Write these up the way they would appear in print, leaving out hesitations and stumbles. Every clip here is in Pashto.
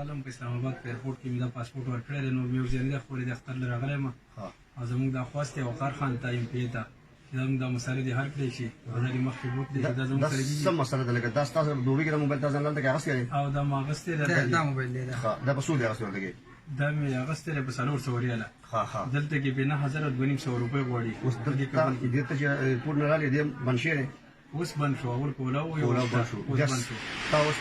رالم په اسلام آباد په ایرپورټ کې مې دا پاسپورټ ورکړی دی نو مې ورجري ده خورې د اختر له راغلی یم او زموږ دا خواست دی وقار خان ته ایم پی ته چې زموږ دا مسالې دې حل کړی شي غزل یې مخکې بوتلی چې دا زموږ سره کېږي څه مسله ده لکه دا ستاسو دوبۍ کې د موبایل تاسو ځنګل ته کې اخیستی دی او دا مې اخیستی دی دا موبایل دی دا په څو دی اخیستی ورته کې دا مې اخیستی دی په 400 ریاله دلته کې بې 9,000 روپۍ غواړي اوس دلته چې ایرپورټ نه رالې دی بند شوی دی اوس بند شو اول کولا و یو بند شو تا اوس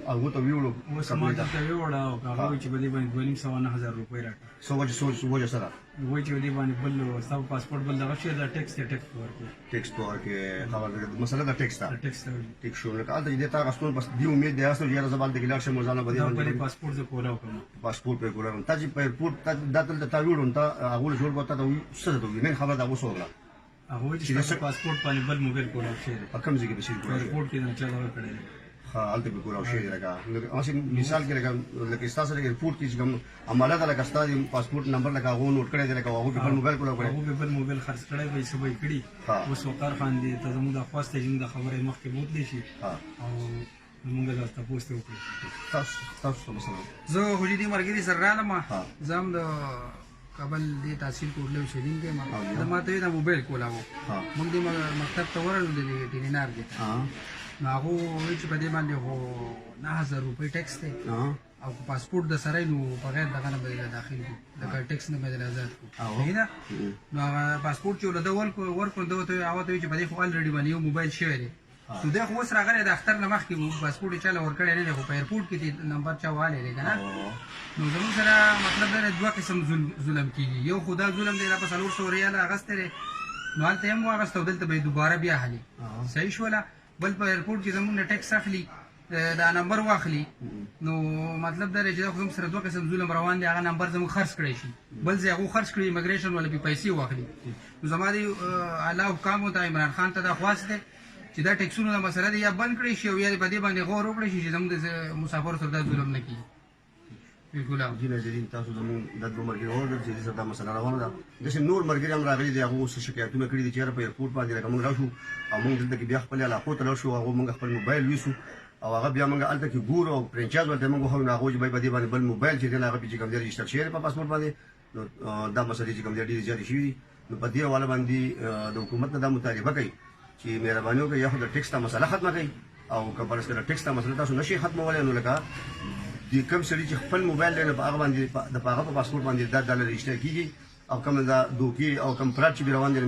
هغو ته ویوړو اوس ما دلته ویوړه او هغه وایي چې په دې باندې 2,900 روپۍ راکړه څه وجه سره وایي چې په دې باندې بل ستا پاسپورټ بل دغه شی دا ټیکس دی ټیکس ورکړي ټیکس په ورکې خبر ده مسله د ټیکس ده ټیکس ټیک شو لکه هلته چې دې تا غوښتل بس دې امید دی هستو چې یاره زه به هلته کې لاړ شم ځانه به دې باندې پاسپورټ زه کولا وکړم پاسپورټ پرې کولاړم تا چې په ایرپورټ دا دلته تا ویوړم تا هغو له جوړ به تا ته څه درته وویل مین خبره د هغو څه وکړه هغه وایي چې ستا پاسپورټ باندې بل موبایل کولاو شوی دی په کوم ځای کې به شي کولاو شوی ایرپورټ کې نه چا دغه کړی دی ها هلته به کولاو شوی دی لکه هسې مثال کې لکه ستا سره ایرپورټ کې چې کوم عمله ده لکه ستا د پاسپورټ نمبر لکه هغو نوټ کړی دی لکه هغو کې بل موبایل کولاو کړی هغو به بل موبایل خرڅ کړی به یې څه به یې کړي اوس وقار خان دی ته زموږ دا خواست دی چې موږ دا خبره یې مخکې بوتلی شي او موږ دا تپوس ته وکړو تاسو څه مسله زه خو چې دې ملګري سره رالم زه هم د کابل دې تحصیل کورلی اوسېدونکی یم زه ما ته ویې دا موبایل کولاو موږ دې مکتب ته ورغلو د ټینینار دې ته نو هغو وایي چې په دې باندې خو 9,000 روپۍ ټیکس دی او پاسپورټ د سره نو بغیر دغه نه به یې داخل کړو لکه ټیکس نه به یې آزاد کړو صحیح ده نو هغه پاسپورټ چې ولده ورکړو ده ورته هغه ته وایي چې په دې خو الریډي باندې یو موبایل شوی دی نو دی خو اوس راغلی د اختر نه مخکې پاسپورټ یې چاله ورکړی نه دی خو په ایرپورټ کې نمبر چا والی دی که نه نو زموږ سره مطلب دا دوه قسم ظلم کېږي یو خو دا ظلم دی دا په 400 ریاله اخیستی دی نو هلته یې هم واخیسته او دلته به یې دوباره بیا حلي صحیح شوله بل په ایرپورټ کې زموږ نه ټیکس اخلي دا نمبر واخلي نو مطلب دا دی چې دا خو زموږ سره دوه قسم ظلم روان دی هغه نمبر زموږ خرڅ کړی شي بل ځای هغو خرڅ کړي امیګریشن والا پې پیسې واخلي نو زما د اعلی حکامو ته عمران خان ته دا خواست دی چې دا ټیکسونو دا مسله دی یا بند کړی شي او یا په دې باندې غور وکړی شي چې زموږ د مسافرو سره دا ظلم نه کېږي بالکل جی ناظرین تاسو زموږ د دوه ملګري اورېدل چې دې سره دا مسله روانه ده داسې نور ملګري هم راغلي دي هغو اوس شکایتونه کړي دي چې یاره په ایرپورټ باندې لکه موږ راشو او موږ دلته کې بیا خپلې علاقو ته لاړ شو هغو موږ خپل موبایل ویسو او هغه بیا موږ هلته کې ګورو او فرنچایز ورته موږ وښیو نو هغوی چې په دې باندې بل موبایل چې دی نو هغه پې چې کوم دی رجسټر شوی دی په پاسپورټ باندې نو دا مسلې چې کوم دی ډېرې زیاتې شوي دي نو په دې حواله باندې د حکومت نه دا مطالبه کوي چې مهرباني وکړئ یا خو د ټیکس ته مسله ختمه کړئ او که فرض کړه ټیکس ته مسله تاسو نشئ ختمولی نو لکه د کوم سړي چې خپل موبایل دی نو په هغه باندې د هغه په پاسپورټ باندې دا ډالر رجسټر کېږي او کوم دا دوکې او کوم فراډ چې روان دي